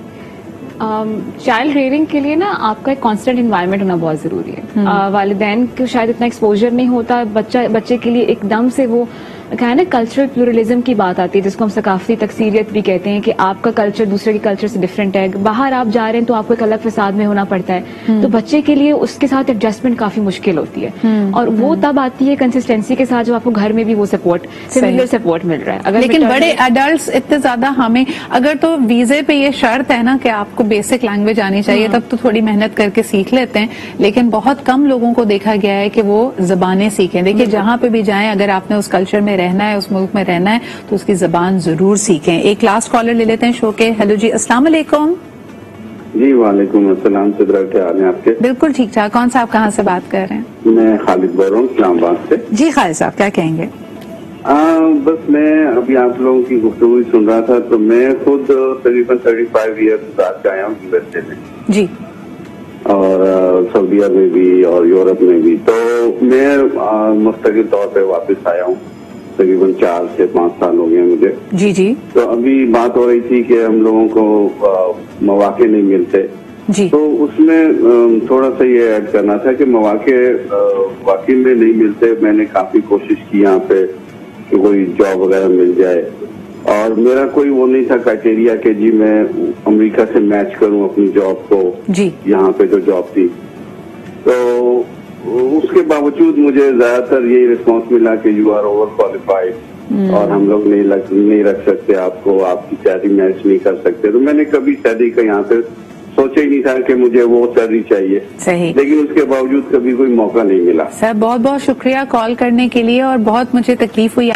چائلڈ ریئرنگ کے لیے نا آپ کا ایک کانسٹنٹ انوائرمنٹ ہونا بہت ضروری ہے. والدین کو شاید اتنا ایکسپوجر نہیں ہوتا, بچے کے لیے ایک دم سے وہ کیا ہے نا کلچرل پلورلزم کی بات آتی ہے, جس کو ہم ثقافتی تکثیریت بھی کہتے ہیں, کہ آپ کا کلچر دوسرے کے کلچر سے ڈفرینٹ ہے. باہر آپ جا رہے ہیں تو آپ کو ایک الگ فساد میں ہونا پڑتا ہے, تو بچے کے لیے اس کے ساتھ ایڈجسٹمنٹ کافی مشکل ہوتی ہے. اور وہ تب آتی ہے کنسسٹینسی کے ساتھ جب آپ کو گھر میں بھی وہ سپورٹ, سملر سپورٹ مل رہا ہے. لیکن بڑے ایڈلٹس اتنے زیادہ ہمیں, اگر تو ویزے پہ یہ شرط ہے نا کہ آپ کو بیسک لینگویج آنی چاہیے, تب تو تھوڑی محنت کر کے سیکھ لیتے ہیں, لیکن بہت کم لوگوں کو دیکھا گیا ہے کہ وہ زبانیں سیکھیں. دیکھیے جہاں پہ بھی جائیں, اگر آپ نے اس کلچر میں رہنا ہے, اس ملک میں رہنا ہے, تو اس کی زبان ضرور سیکھیں. ایک لاسٹ کالر لے لیتے ہیں شو کے. ہیلو جی, السلام علیکم. جی وعلیکم السلام. سدرا کیا حال ہے آپ کے؟ بالکل ٹھیک ٹھاک. کون صاحب کہاں سے بات کر رہے ہیں؟ میں خالد بول رہا ہوں اسلام آباد سے. جی خالد صاحب کیا کہیں گے؟ بس میں ابھی آپ لوگوں کی گفتگو سن رہا تھا, تو میں خود تقریباً 35 ایئرس بعد آیا ہوں یو ایس اے میں. جی. اور سعودیہ میں بھی اور یورپ میں بھی. تو میں مستقل طور پہ واپس آیا ہوں, تقریباً 4 سے 5 سال ہو گئے مجھے. جی جی. تو ابھی بات ہو رہی تھی کہ ہم لوگوں کو مواقع نہیں ملتے. جی. تو اس میں تھوڑا سا یہ ایڈ کرنا تھا کہ مواقع واقعی میں نہیں ملتے. میں نے کافی کوشش کی یہاں پہ کہ کوئی جاب وغیرہ مل جائے, اور میرا کوئی وہ نہیں تھا کرائٹیریا کہ جی میں امریکہ سے میچ کروں اپنی جاب کو یہاں پہ جو جاب تھی. تو اس کے باوجود مجھے زیادہ تر یہی رسپانس ملا کہ یو آر اوور کوالیفائڈ, اور ہم لوگ نہیں رکھ سکتے آپ کو, آپ کی سیلری میچ نہیں کر سکتے. تو میں نے کبھی سیلری کا یہاں پہ سوچا ہی نہیں تھا کہ مجھے وہ سیلری چاہیے. صحیح. لیکن اس کے باوجود کبھی کوئی موقع نہیں ملا. سر بہت بہت شکریہ کال کرنے کے لیے, اور بہت مجھے تکلیف ہوئی.